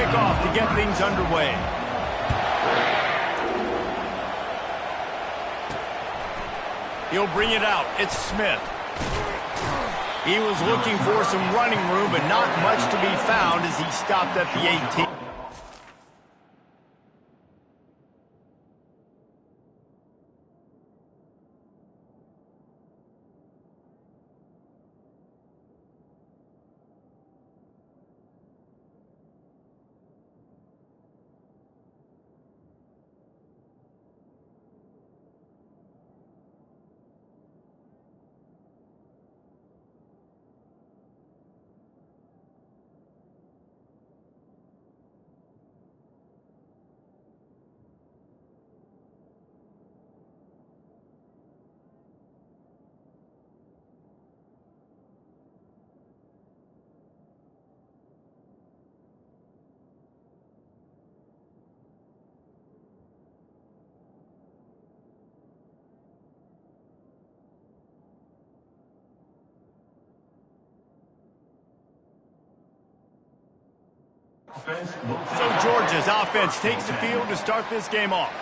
kickoff to get things underway. He'll bring it out. It's Smith. He was looking for some running room, but not much to be found as he stopped at the 18. So Georgia's offense takes the field to start this game off.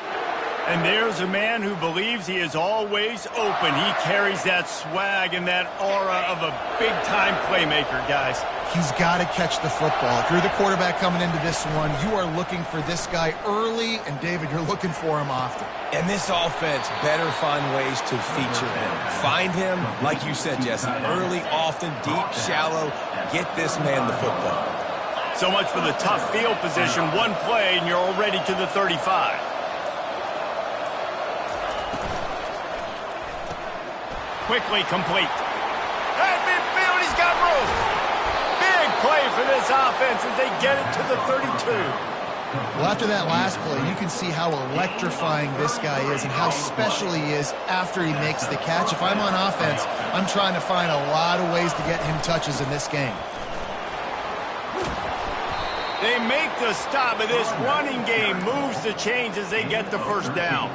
And there's a man who believes he is always open. He carries that swag and that aura of a big-time playmaker, guys. He's got to catch the football. If you're the quarterback coming into this one, you are looking for this guy early, and David, you're looking for him often. And this offense better find ways to feature him. Find him, like you said, Jesse, early, often, deep, shallow. Get this man the football. So much for the tough field position. One play, and you're already to the 35. Quickly complete. At midfield, he's got room. Big play for this offense as they get it to the 32. Well, after that last play, you can see how electrifying this guy is and how special he is after he makes the catch. If I'm on offense, I'm trying to find a lot of ways to get him touches in this game. They make the stop, but this running game moves the chains as they get the first down.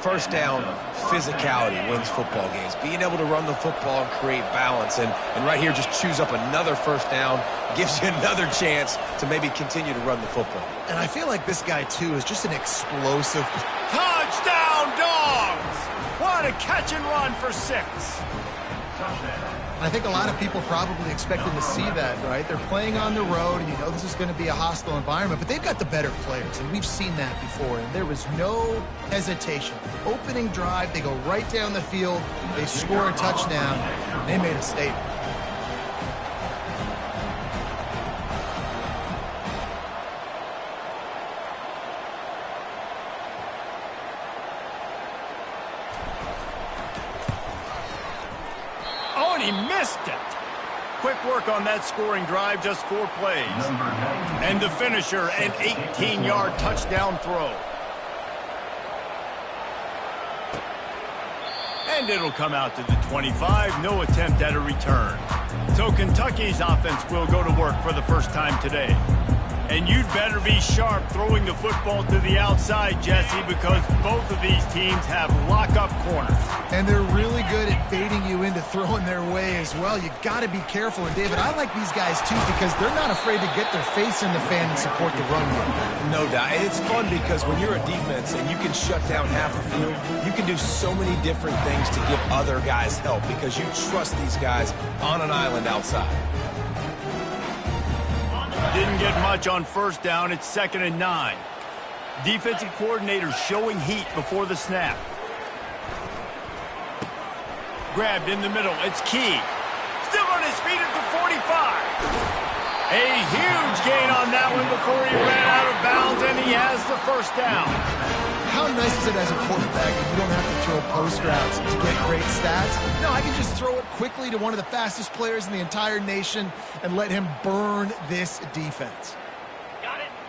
First down, physicality wins football games. Being able to run the football and create balance. And right here, just choose up another first down, gives you another chance to maybe continue to run the football. And I feel like this guy, too, is just an explosive. Touchdown, Dogs! What a catch and run for 6. I think a lot of people probably expected to see that, right? They're playing on the road, and you know this is going to be a hostile environment, but they've got the better players, and we've seen that before, and there was no hesitation. Opening drive, they go right down the field, they score a touchdown, they made a statement. He missed it. Quick work on that scoring drive, just 4 plays. And the finisher, an 18-yard touchdown throw. And it'll come out to the 25, no attempt at a return. So Kentucky's offense will go to work for the first time today. And you'd better be sharp throwing the football to the outside, Jesse, because both of these teams have lock-up corners. And they're really good at baiting you into throwing their way as well. You got to be careful. And, David, I like these guys, too, because they're not afraid to get their face in the fan and support the run game. No doubt. And it's fun because when you're a defense and you can shut down half the field, you can do so many different things to give other guys help because you trust these guys on an island outside. Didn't get much on first down. It's 2nd and 9. Defensive coordinator showing heat before the snap. Grabbed in the middle. It's Key. Still on his feet at the 45. A huge gain on that one before he ran out of bounds, and he has the first down. How nice is it as a quarterback that you don't have to throw post routes to get great stats? No, I can just throw it quickly to one of the fastest players in the entire nation and let him burn this defense.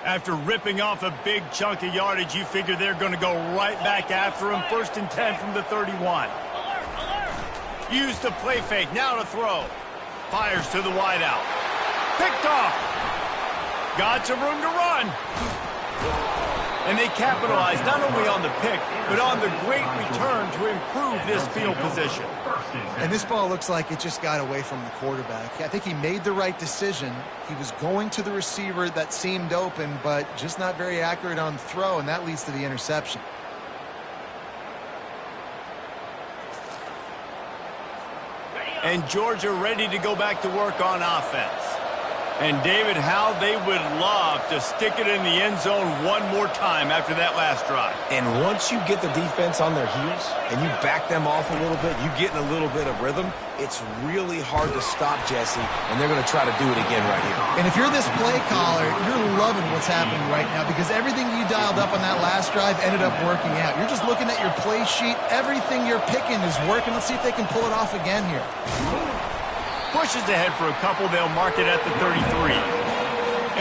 After ripping off a big chunk of yardage, you figure they're going to go right back after him. 1st and 10 from the 31. Used the play fake, now to throw. Fires to the wideout. Picked off. Got some room to run. And they capitalized not only on the pick, but on the great return to improve this field position. And this ball looks like it just got away from the quarterback. I think he made the right decision. He was going to the receiver that seemed open, but just not very accurate on the throw, and that leads to the interception. And Georgia ready to go back to work on offense. And David, how they would love to stick it in the end zone one more time after that last drive. And once you get the defense on their heels and you back them off a little bit, you get in a little bit of rhythm, it's really hard to stop Jesse, and they're going to try to do it again right here. And if you're this play caller, you're loving what's happening right now because everything you dialed up on that last drive ended up working out. You're just looking at your play sheet. Everything you're picking is working. Let's see if they can pull it off again here. Pushes ahead for a couple. They'll mark it at the 33.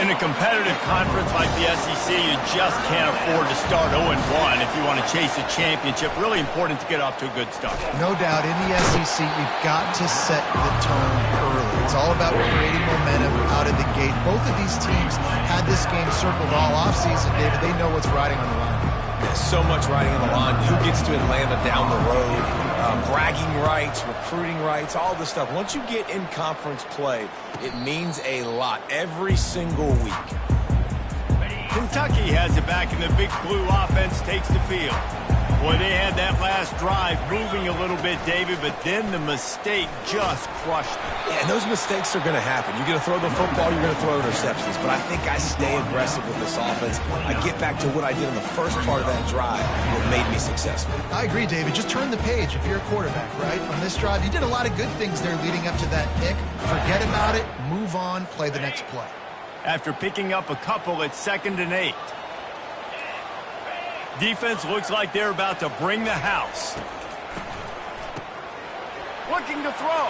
In a competitive conference like the SEC, you just can't afford to start 0-1 if you want to chase a championship. Really important to get off to a good start. No doubt, in the SEC, you've got to set the tone early. It's all about creating momentum out of the gate. Both of these teams had this game circled all offseason, David. They know what's riding on the line. There's so much riding on the line. Who gets to Atlanta down the road? Bragging rights, recruiting rights, all this stuff. Once you get in conference play, it means a lot every single week. Kentucky has it back, and the Big Blue offense takes the field. Boy, they had that last drive moving a little bit, David, but then the mistake just crushed them. Yeah, and those mistakes are going to happen. You're going to throw the football, you're going to throw interceptions, but I think I stay aggressive with this offense. I get back to what I did in the first part of that drive that made me successful. I agree, David. Just turn the page if you're a quarterback, right? On this drive, you did a lot of good things there leading up to that pick. Forget about it, move on, play the next play. After picking up a couple, it's 2nd and 8. Defense looks like they're about to bring the house. Looking to throw.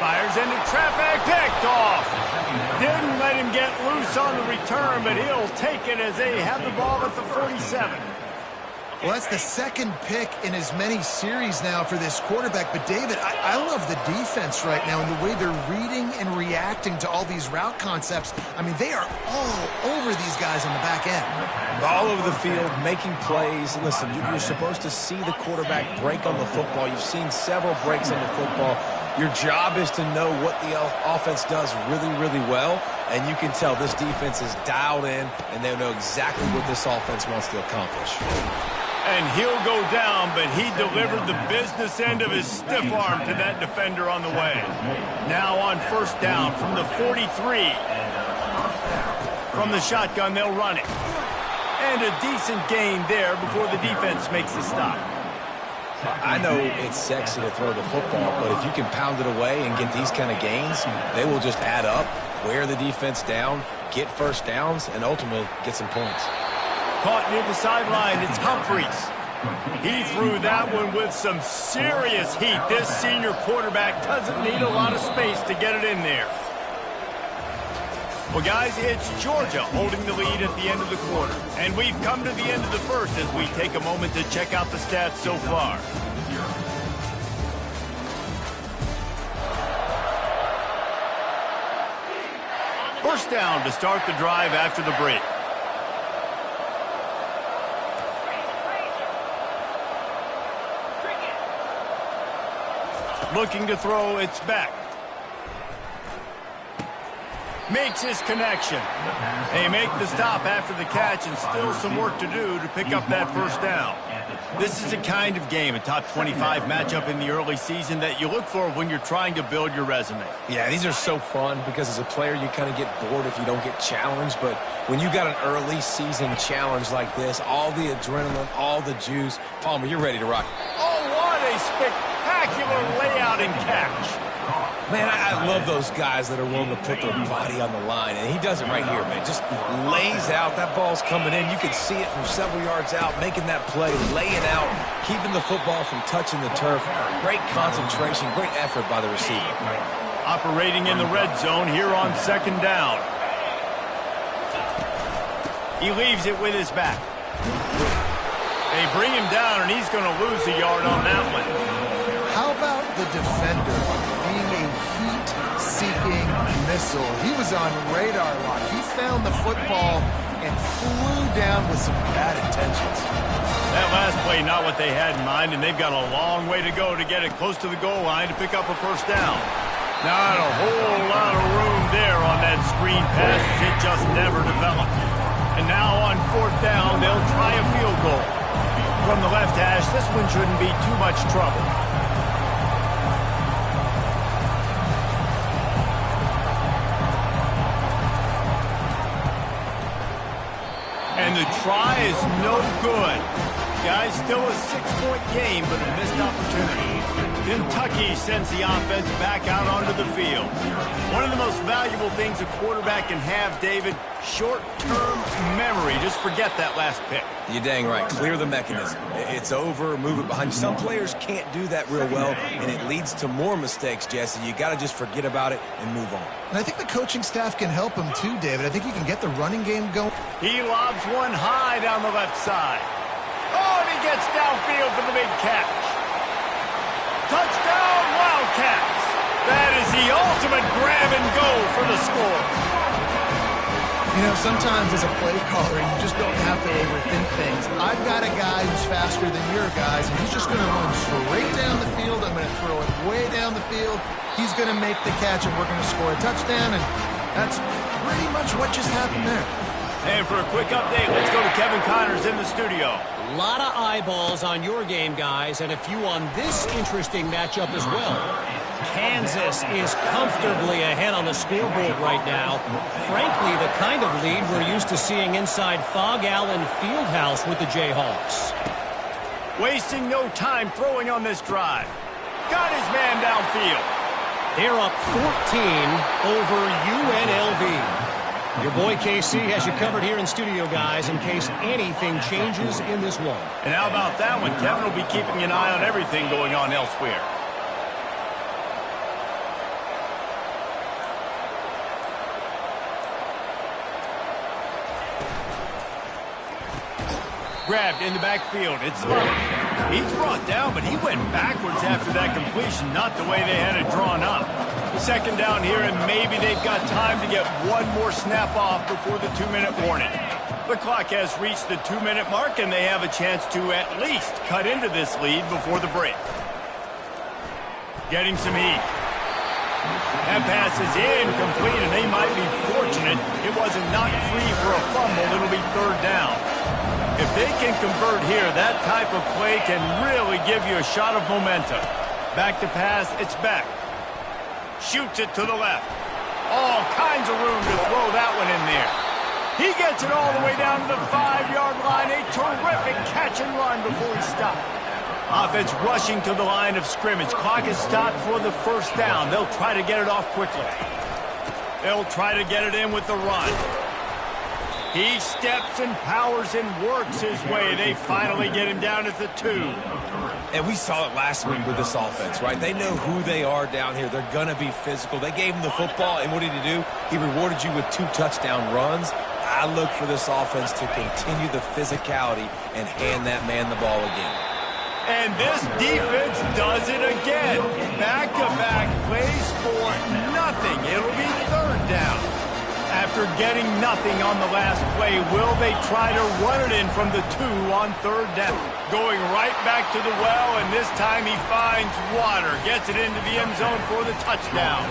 Fires into traffic, picked off. Didn't let him get loose on the return, but he'll take it as they have the ball at the 47. Well, that's the second pick in as many series now for this quarterback. But, David, I love the defense right now and the way they're reading and reacting to all these route concepts. I mean, they are all over these guys on the back end. All over the field, making plays. Listen, you're supposed to see the quarterback break on the football. You've seen several breaks on the football. Your job is to know what the offense does really, really well. And you can tell this defense is dialed in, and they know exactly what this offense wants to accomplish. And he'll go down, but he delivered the business end of his stiff arm to that defender on the way. Now on first down from the 43. From the shotgun, they'll run it. And a decent gain there before the defense makes the stop. I know it's sexy to throw the football, but if you can pound it away and get these kind of gains, they will just add up, wear the defense down, get first downs, and ultimately get some points. Caught near the sideline, it's Humphreys. He threw that one with some serious heat. This senior quarterback doesn't need a lot of space to get it in there. Well, guys, it's Georgia holding the lead at the end of the quarter. And we've come to the end of the first as we take a moment to check out the stats so far. First down to start the drive after the break. Looking to throw, it's back. Makes his connection. They make the stop after the catch and still some work to do to pick up that first down. This is a kind of game, a top 25 matchup in the early season that you look for when you're trying to build your resume. Yeah, these are so fun because as a player you kind of get bored if you don't get challenged, but when you got an early season challenge like this, all the adrenaline, all the juice, Palmer, you're ready to rock. Oh, what a spectacular layout and catch. Man, I love those guys that are willing to put their body on the line, and he does it right here, man. Just lays out. That ball's coming in. You can see it from several yards out, making that play, laying out, keeping the football from touching the turf. Great concentration, great effort by the receiver. Operating in the red zone here on second down. He leaves it with his back. They bring him down, and he's going to lose a yard on that one. How about the defender being a heat-seeking missile? He was on radar lock. He found the football and flew down with some bad intentions. That last play, not what they had in mind, and they've got a long way to go to get it close to the goal line to pick up a first down. Not a whole lot of room there on that screen pass. It just never developed. And now on fourth down, they'll try a field goal. From the left hash, this one shouldn't be too much trouble. And the try is no good. Guys, still a 6-point game, but a missed opportunity. Kentucky sends the offense back out onto the field. One of the most valuable things a quarterback can have, David, short-term memory. Just forget that last pick. You're dang right. Clear the mechanism. It's over, move it behind you. Some players can't do that real well, and it leads to more mistakes, Jesse. You got to just forget about it and move on. And I think the coaching staff can help him too, David. I think he can get the running game going. He lobs one high down the left side. Oh, and he gets downfield for the big catch. Touchdown, Wildcats. That is the ultimate grab and go for the score. You know, sometimes as a play caller, you just don't have to overthink things. I've got a guy who's faster than your guys, and he's just going to run straight down the field. I'm going to throw it way down the field. He's going to make the catch, and we're going to score a touchdown, and that's pretty much what just happened there. And for a quick update, let's go to Kevin Connors in the studio. A lot of eyeballs on your game, guys, and a few on this interesting matchup as well. Kansas is comfortably ahead on the scoreboard right now. Frankly, the kind of lead we're used to seeing inside Phog Allen Fieldhouse with the Jayhawks. Wasting no time throwing on this drive. Got his man downfield. They're up 14 over UNLV. Your boy KC has you covered here in studio, guys, in case anything changes in this one. And how about that one? Kevin will be keeping an eye on everything going on elsewhere. Grabbed in the backfield. It's Love. He's brought down, but he went backwards after that completion, not the way they had it drawn up. Second down here, and maybe they've got time to get one more snap off before the 2-minute warning. The clock has reached the 2-minute mark, and they have a chance to at least cut into this lead before the break. Getting some heat. That pass is incomplete, and they might be fortunate it wasn't knocked free for a fumble. It'll be third down. If they can convert here, that type of play can really give you a shot of momentum. Back to pass, it's back. Shoots it to the left. All kinds of room to throw that one in there. He gets it all the way down to the 5-yard line. A terrific catch and run before he stopped. Offense rushing to the line of scrimmage. Clock is stopped for the first down. They'll try to get it off quickly. They'll try to get it in with the run. He steps and powers and works his way. They finally get him down at the 2. And we saw it last week with this offense, right? They know who they are down here. They're going to be physical. They gave him the football, and what did he do? He rewarded you with 2 touchdown runs. I look for this offense to continue the physicality and hand that man the ball again. And this defense does it again. Back-to-back plays for nothing. It'll be third down. After getting nothing on the last play, will they try to run it in from the 2 on third down? Going right back to the well, and this time he finds water. Gets it into the end zone for the touchdown.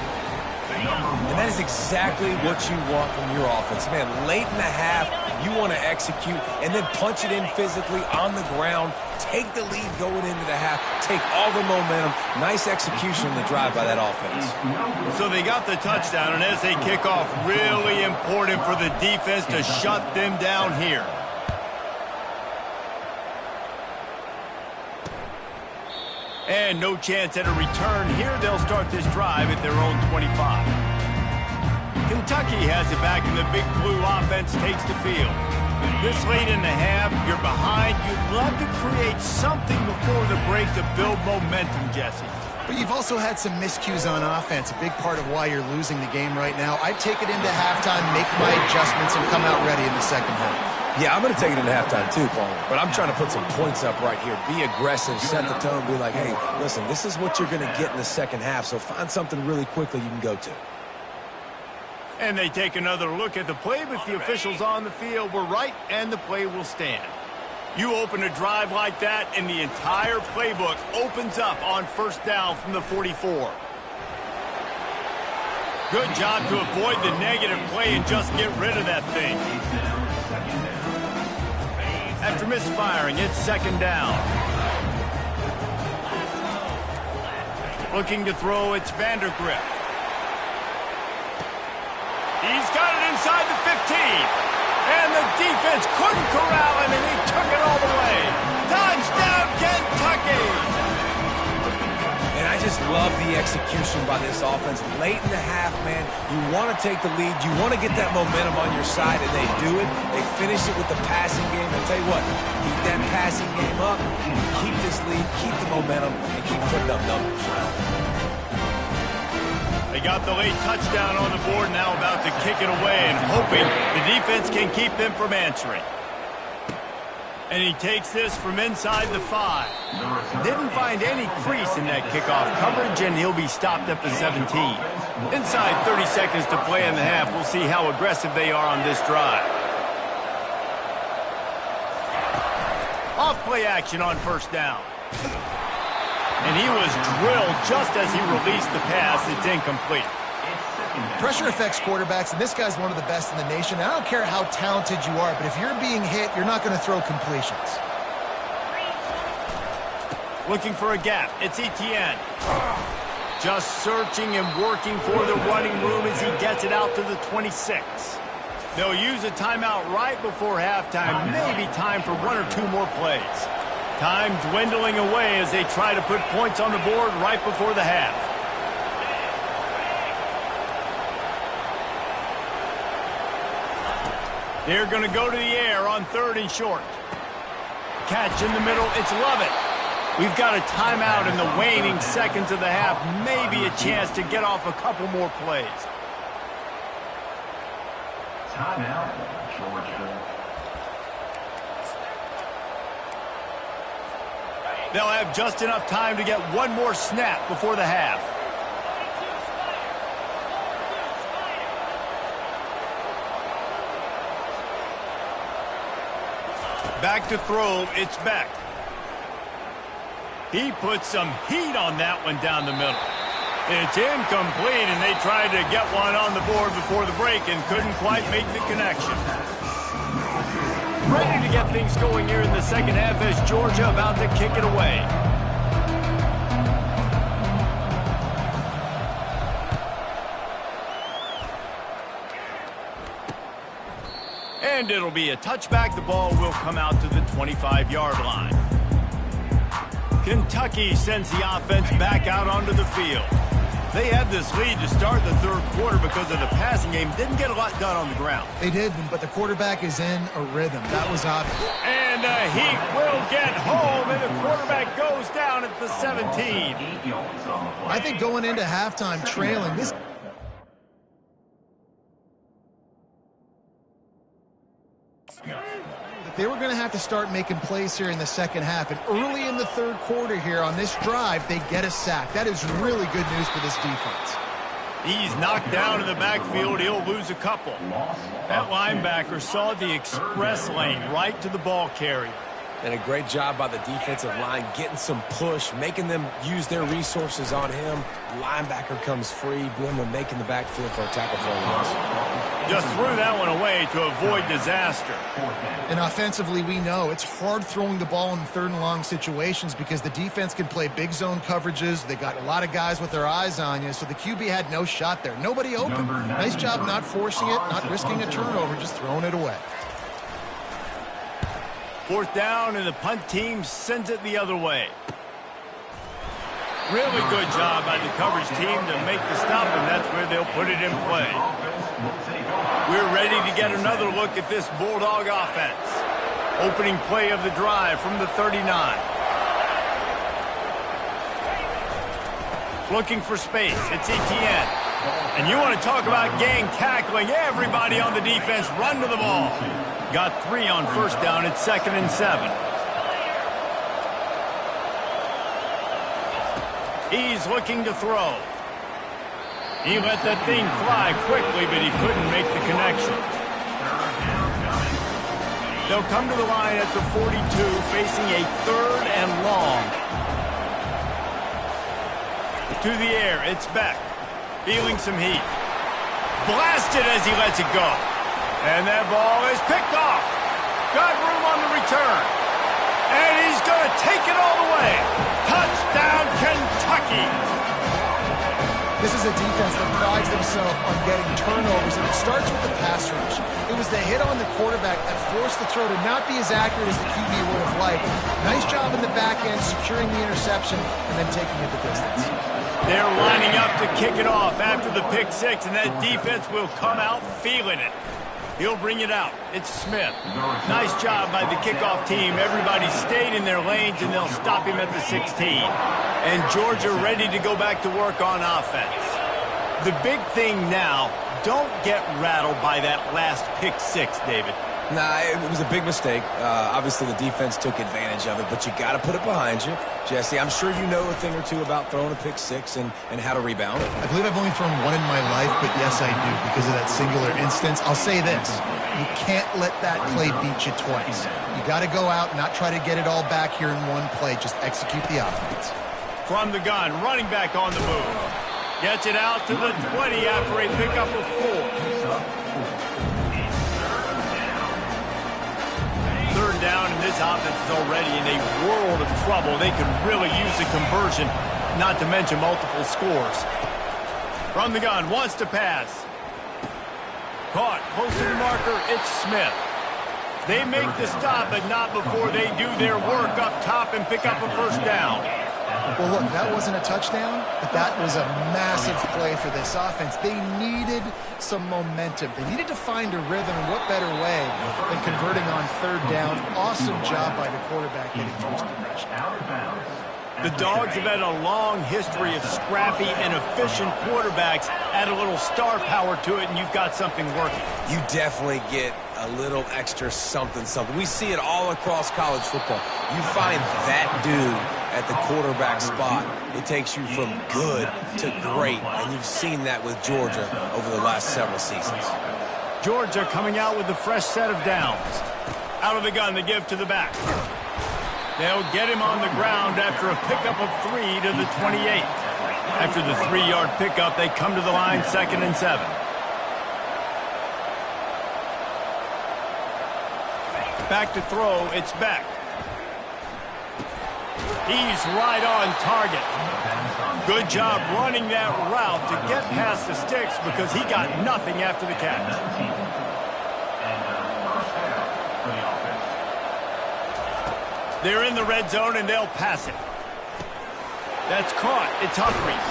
And that is exactly what you want from your offense. Man, late in the half, you want to execute and then punch it in physically on the ground. Take the lead going into the half. Take all the momentum. Nice execution on the drive by that offense. So they got the touchdown, and as they kick off, really important for the defense to shut them down here. And no chance at a return here. They'll start this drive at their own 25. Kentucky has it back, and the Big Blue offense takes the field. This late in the half, you're behind. You'd love to create something before the break to build momentum, Jesse. But you've also had some miscues on offense, a big part of why you're losing the game right now. I'd take it into halftime, make my adjustments, and come out ready in the second half. Yeah, I'm going to take it into halftime too, Paul. But I'm trying to put some points up right here. Be aggressive, set the tone, be like, hey, listen, this is what you're going to get in the second half, so find something really quickly you can go to. And they take another look at the play, but the officials on the field were right, and the play will stand. You open a drive like that, and the entire playbook opens up on first down from the 44. Good job to avoid the negative play and just get rid of that thing. After misfiring, it's second down. Looking to throw, it's Vandergrift. He's got it inside the 15. And the defense couldn't corral him, and he took it all the way. Touchdown, Kentucky! And I just love the execution by this offense. Late in the half, man, you want to take the lead. You want to get that momentum on your side, and they do it. They finish it with the passing game. I'll tell you what, keep that passing game up, keep this lead, keep the momentum, and keep putting up numbers. They got the late touchdown on the board, now about to kick it away and hoping the defense can keep them from answering. And he takes this from inside the 5. Didn't find any crease in that kickoff coverage, and he'll be stopped at the 17. Inside 30 seconds to play in the half. We'll see how aggressive they are on this drive. Off play action on first down. And he was drilled just as he released the pass. It's incomplete. Pressure affects quarterbacks, and this guy's one of the best in the nation. I don't care how talented you are, but if you're being hit, you're not going to throw completions. Looking for a gap. It's Etienne. Just searching and working for the running room as he gets it out to the 26. They'll use a timeout right before halftime. Maybe time for one or two more plays. Time dwindling away as they try to put points on the board right before the half. They're going to go to the air on 3rd and short. Catch in the middle. It's Lovett. We've got a timeout in the waning seconds of the half. Maybe a chance to get off a couple more plays. Timeout, Georgia. They'll have just enough time to get one more snap before the half. Back to throw, it's Beck. He put some heat on that one down the middle. It's incomplete, and they tried to get one on the board before the break and couldn't quite make the connection. Ready to get things going here in the second half as Georgia about to kick it away. And it'll be a touchback. The ball will come out to the 25-yard line. Kentucky sends the offense back out onto the field. They had this lead to start the third quarter because of the passing game. Didn't get a lot done on the ground. They did, but the quarterback is in a rhythm. That was obvious. And the Heat will get home, and the quarterback goes down at the 17. I think going into halftime trailing, this... They were going to have to start making plays here in the second half. And early in the third quarter here on this drive, they get a sack. That is really good news for this defense. He's knocked down in the backfield. He'll lose a couple. That linebacker saw the express lane right to the ball carrier. And a great job by the defensive line getting some push, making them use their resources on him. Linebacker comes free, Boomer making the backfield for a tackle for a loss. Just threw that one away to avoid disaster. And offensively, we know it's hard throwing the ball in 3rd and long situations because the defense can play big zone coverages. They got a lot of guys with their eyes on you, so the QB had no shot there. Nobody open. Nice job not forcing it, not risking a turnover, just throwing it away. 4th down, and the punt team sends it the other way. Really good job by the coverage team to make the stop, and that's where they'll put it in play. We're ready to get another look at this Bulldog offense. Opening play of the drive from the 39. Looking for space. It's Etienne. And you want to talk about gang tackling. Everybody on the defense run to the ball. Got 3 on first down. It's 2nd and 7. He's looking to throw. He let that thing fly quickly, but he couldn't make the connection. They'll come to the line at the 42, facing a 3rd and long. To the air, it's Beck. Feeling some heat. Blasted as he lets it go. And that ball is picked off. Got room on the return. And he's going to take it all the way. Touchdown, Kentucky. This is a defense that prides themselves on getting turnovers, and it starts with the pass rush. It was the hit on the quarterback that forced the throw to not be as accurate as the QB would have liked. Nice job in the back end, securing the interception, and then taking it the distance. They're lining up to kick it off after the pick six, and that defense will come out feeling it. He'll bring it out. It's Smith. Nice job by the kickoff team. Everybody stayed in their lanes, and they'll stop him at the 16. And Georgia ready to go back to work on offense. The big thing now, don't get rattled by that last pick six, David. Nah, it was a big mistake. Obviously, the defense took advantage of it, but you got to put it behind you. Jesse, I'm sure you know a thing or two about throwing a pick six and how to rebound it. I believe I've only thrown one in my life, but yes, I do, because of that singular instance. I'll say this. You can't let that play beat you twice. You got to go out and not try to get it all back here in one play. Just execute the offense. From the gun, running back on the move. Gets it out to the 20 after a pickup of 4. 3rd down, and this offense is already in a world of trouble. They could really use a conversion, not to mention multiple scores. From the gun, wants to pass. Caught, close to the marker, it's Smith. They make the stop, but not before they do their work up top and pick up a 1st down. Well, look, that wasn't a touchdown, but that was a massive play for this offense. They needed some momentum. They needed to find a rhythm, and what better way than converting on 3rd down. Awesome job by the quarterback getting through his progression. The Dogs have had a long history of scrappy and efficient quarterbacks. Add a little star power to it, and you've got something working. You definitely get a little extra something. We see it all across college football. You find that dude at the quarterback spot, it takes you from good to great, and you've seen that with Georgia over the last several seasons. Georgia coming out with a fresh set of downs. Out of the gun, they give to the back. They'll get him on the ground after a pickup of 3 to the 28. After the 3-yard pickup, they come to the line 2nd and 7. Back to throw, it's Beck. He's right on target. Good job running that route to get past the sticks because he got nothing after the catch. They're in the red zone, and they'll pass it. That's caught. It's Humphries.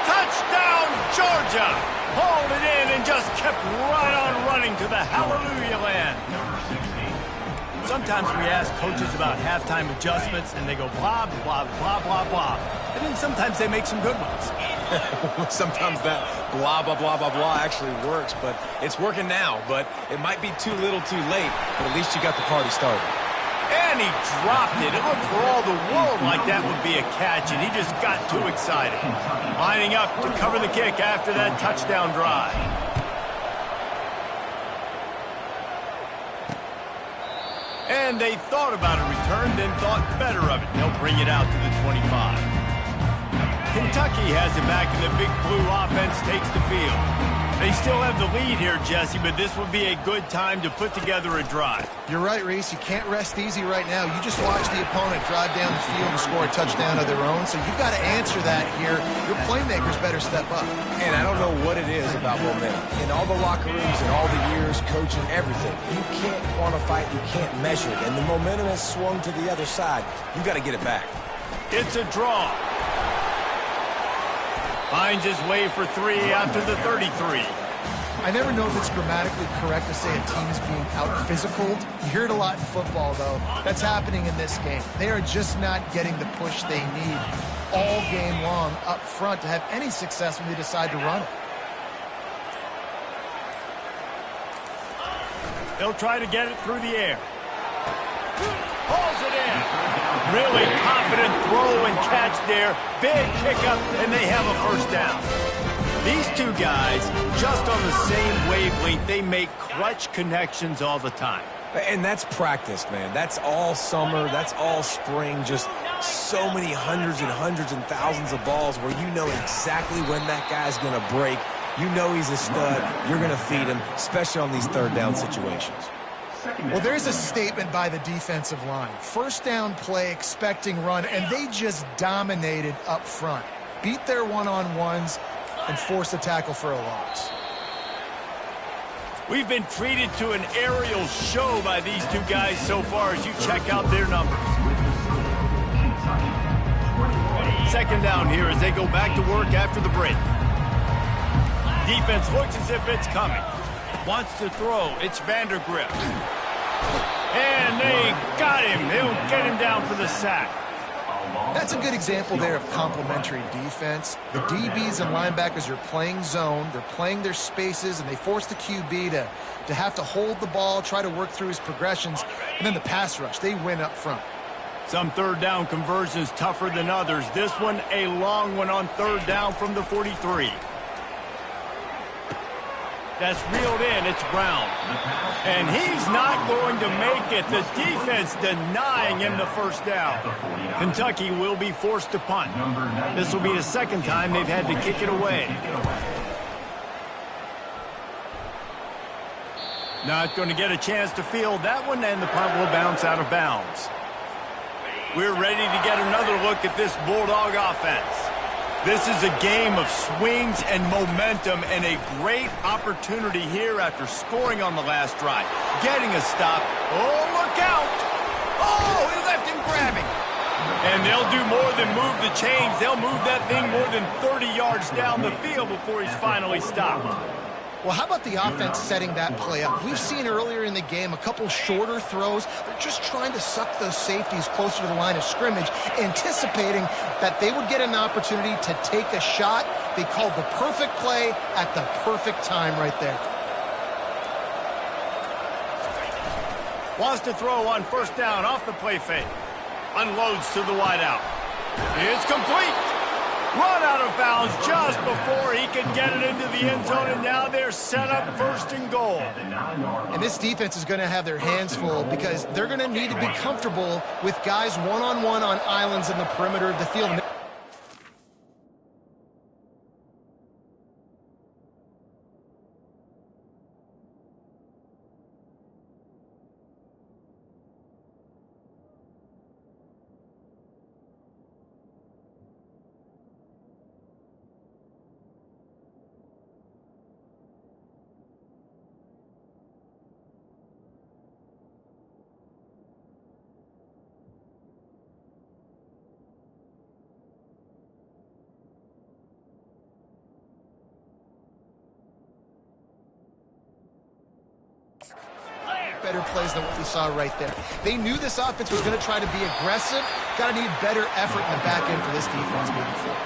Touchdown, Georgia! Hauled it in and just kept right on running to the hallelujah land. Sometimes we ask coaches about halftime adjustments, and they go blah, blah, blah, blah, blah. And then sometimes they make some good ones. Sometimes that blah, blah, blah, blah, blah actually works, but it's working now. But it might be too little too late, but at least you got the party started. And he dropped it. It looked for all the world like that would be a catch, and he just got too excited. Lining up to cover the kick after that touchdown drive. And they thought about a return, then thought better of it. They'll bring it out to the 25. Kentucky has it back, and the Big Blue offense takes the field. They still have the lead here, Jesse, but this would be a good time to put together a drive. You're right, Reese. You can't rest easy right now. You just watch the opponent drive down the field and score a touchdown of their own, so you've got to answer that here. Your playmakers better step up. And I don't know what it is about momentum. In all the locker rooms and all the years, coaching, everything, you can't quantify it, you can't measure it, and the momentum has swung to the other side. You got to get it back. It's a draw. Finds his way for 3 after the 33. I never know if it's grammatically correct to say a team is being out-physicaled. You hear it a lot in football, though. That's happening in this game. They are just not getting the push they need all game long up front to have any success when they decide to run it. They'll try to get it through the air. Pulls it in. Really confident throw and catch there. Big kick up, and they have a 1st down. These two guys, just on the same wavelength, they make clutch connections all the time. And that's practice, man. That's all summer. That's all spring. Just so many hundreds and thousands of balls where you know exactly when that guy's going to break. You know he's a stud. You're going to feed him, especially on these third down situations. Well, there's a statement by the defensive line. First down play, expecting run, and they just dominated up front. Beat their one-on-ones and forced a tackle for a loss. We've been treated to an aerial show by these two guys so far as you check out their numbers. Second down here as they go back to work after the break. Defense looks as if it's coming. Wants to throw. It's Vandergrift. And they got him. They'll get him down for the sack. That's a good example there of complementary defense. The DBs and linebackers are playing zone. They're playing their spaces, and they force the QB to have to hold the ball, try to work through his progressions, and then the pass rush. They win up front. Some third down conversions tougher than others. This one, a long one on third down from the 43. That's reeled in. It's Brown. And he's not going to make it. The defense denying him the first down. Kentucky will be forced to punt. This will be the second time they've had to kick it away. Not going to get a chance to field that one, and the punt will bounce out of bounds. We're ready to get another look at this Bulldog offense. This is a game of swings and momentum, and a great opportunity here after scoring on the last drive. Getting a stop. Oh, look out! Oh, he left him grabbing. And they'll do more than move the chains. They'll move that thing more than 30 yards down the field before he's finally stopped. Well, how about the offense setting that play up? We've seen earlier in the game a couple shorter throws. They're just trying to suck those safeties closer to the line of scrimmage, anticipating that they would get an opportunity to take a shot. They called the perfect play at the perfect time right there. Wants to throw on first down off the play fake. Unloads to the wideout. It's complete. Run out of bounds just before he could get it into the end zone, and now they're set up first and goal. And this defense is going to have their hands full because they're going to need to be comfortable with guys one-on-one on islands in the perimeter of the field. Better plays than what we saw right there. They knew this offense was going to try to be aggressive. Got to need better effort in the back end for this defense moving forward.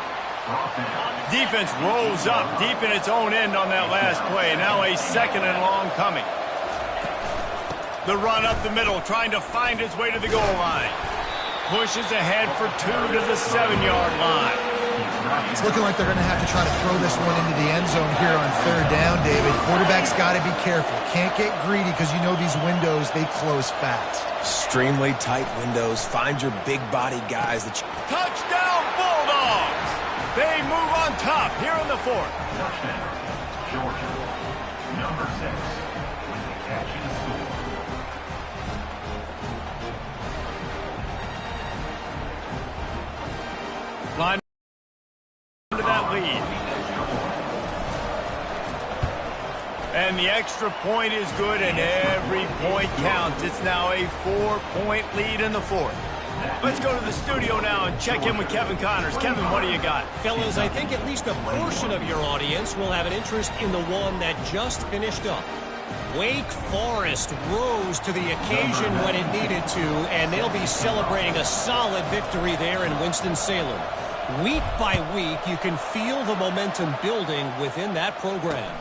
Defense rolls up deep in its own end on that last play. Now a second and long coming. The run up the middle, trying to find its way to the goal line. Pushes ahead for 2 to the 7-yard line. It's looking like they're going to have to try to throw this one into the end zone here on third down, David. Quarterback's got to be careful. Can't get greedy because you know these windows, they close fast. Extremely tight windows. Find your big body guys. Touchdown, Bulldogs! They move on top here in the fourth. Touchdown, Georgia. Number 6 with the catch and score. Line to that lead. And the extra point is good, and every point counts. It's now a 4-point lead in the fourth. Let's go to the studio now and check in with Kevin Connors. Kevin, what do you got? Fellas, I think at least a portion of your audience will have an interest in the one that just finished up. Wake Forest rose to the occasion when it needed to, and they'll be celebrating a solid victory there in Winston-Salem. Week by week, you can feel the momentum building within that program.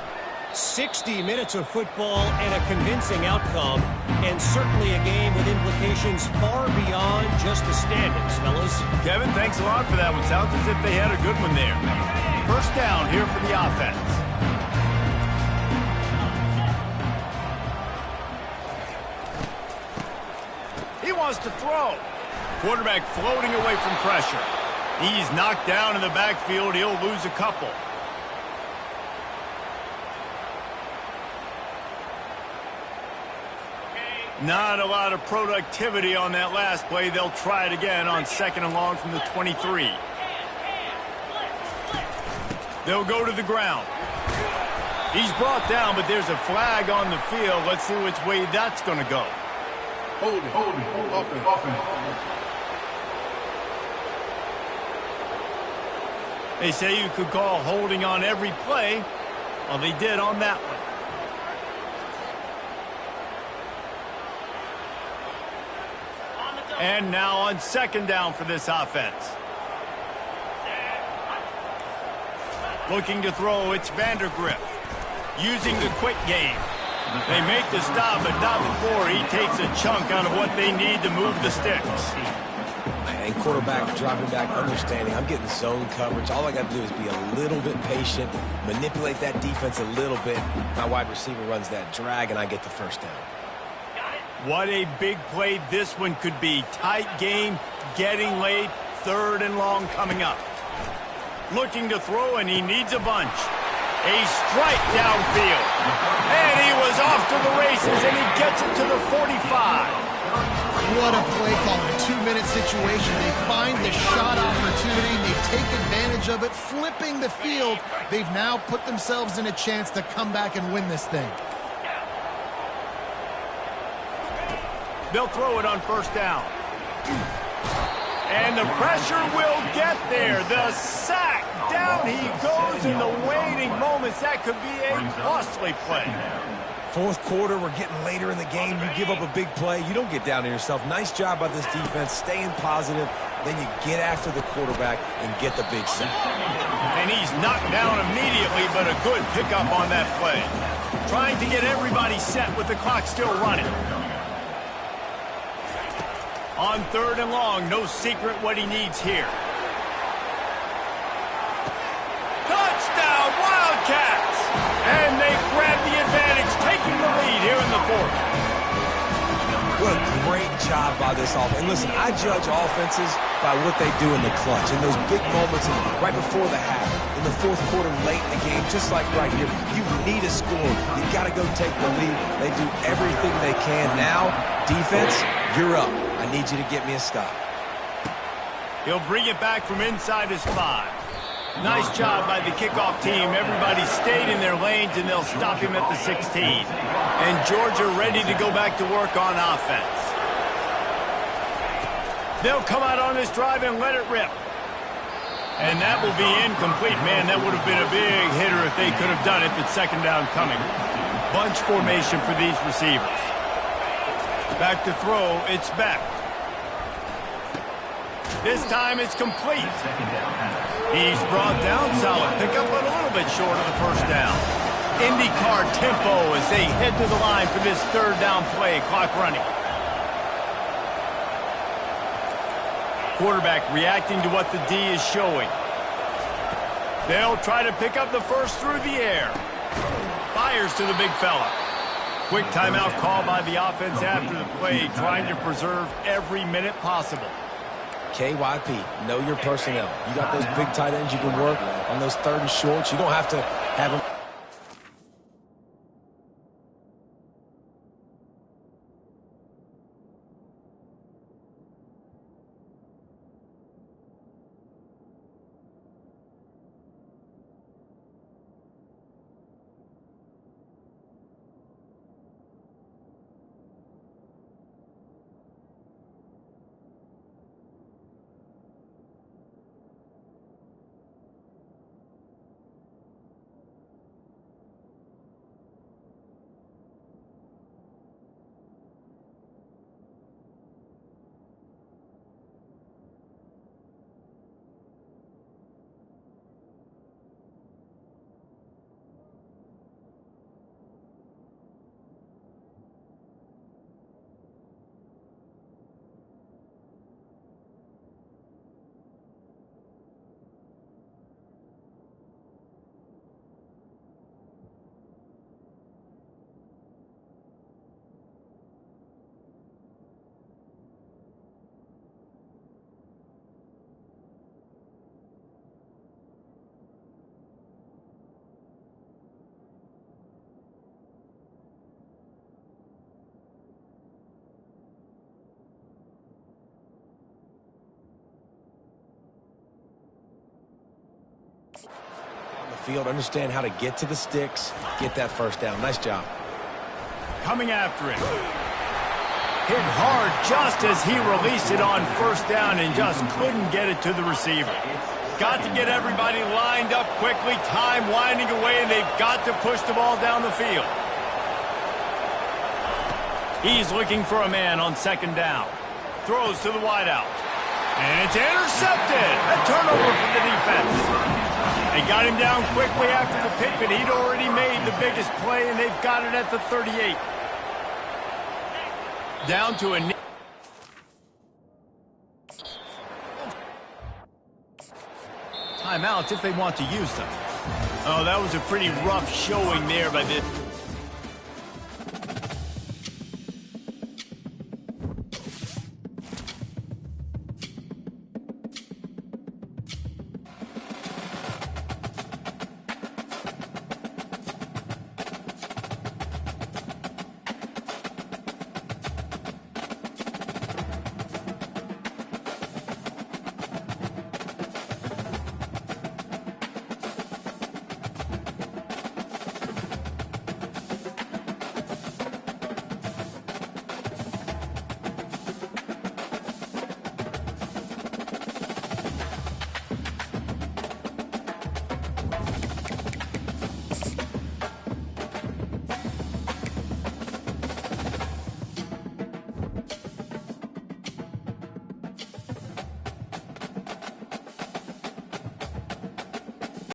60 minutes of football and a convincing outcome, and certainly a game with implications far beyond just the standings, fellas. Kevin, thanks a lot for that one. Sounds as if they had a good one there. First down here for the offense. He wants to throw. Quarterback floating away from pressure. He's knocked down in the backfield. He'll lose a couple. Not a lot of productivity on that last play. They'll try it again on 2nd and long from the 23. They'll go to the ground. He's brought down, but there's a flag on the field. Let's see which way that's going to go. Hold it. Offense. They say you could call holding on every play. Well, they did on that one. And now on 2nd down for this offense. Looking to throw, it's Vandergrift. Using the quick game. They make the stop, but not before he takes a chunk out of what they need to move the sticks. And quarterback dropping back, understanding I'm getting zone coverage. All I got to do is be a little bit patient, manipulate that defense a little bit. My wide receiver runs that drag, and I get the first down. What a big play this one could be. Tight game, getting late, 3rd and long coming up. Looking to throw, and he needs a bunch. A strike downfield. And he was off to the races, and he gets it to the 45. What a play call in a 2-minute situation. They find the shot opportunity. They take advantage of it, flipping the field. They've now put themselves in a chance to come back and win this thing. They'll throw it on 1st down. And the pressure will get there. The sack. Down he goes in the waiting moments. That could be a costly play. 4th quarter, we're getting later in the game. You give up a big play, you don't get down on yourself. Nice job by this defense, staying positive. Then you get after the quarterback and get the big sack. And he's knocked down immediately, but a good pickup on that play. Trying to get everybody set with the clock still running. On 3rd and long, no secret what he needs here. Touchdown, Wildcats! And they grab the advantage, taking the lead here in the 4th. What a great job by this offense. And listen, I judge offenses by what they do in the clutch, in those big moments right before the half, in the 4th quarter, late in the game, just like right here. You need a score. You got to go take the lead. They do everything they can. Now, defense, you're up. I need you to get me a stop. He'll bring it back from inside his 5. Nice job by the kickoff team. Everybody stayed in their lanes, and they'll stop him at the 16. And Georgia ready to go back to work on offense. They'll come out on this drive and let it rip. And that will be incomplete. Man, that would have been a big hitter if they could have done it, but 2nd down coming. Bunch formation for these receivers. Back to throw, it's Beck. This time it's complete. He's brought down, solid pickup, but a little bit short of the 1st down. IndyCar tempo as they head to the line for this 3rd down play, clock running. Quarterback reacting to what the D is showing. They'll try to pick up the first through the air. Fires to the big fella. Quick timeout call by the offense after the play, trying to preserve every minute possible. KYP, know your personnel. You got those big tight ends you can work on those 3rd and shorts. You don't have to have them. On the field, understand how to get to the sticks, get that first down. Nice job. Coming after it. Hit hard just as he released it on first down and just couldn't get it to the receiver. Got to get everybody lined up quickly. Time winding away, and they've got to push the ball down the field. He's looking for a man on second down. Throws to the wideout. And it's intercepted. A turnover for the defense. They got him down quickly after the pick, but he'd already made the biggest play, and they've got it at the 38. Down to a... Timeouts if they want to use them. Oh, that was a pretty rough showing there by this...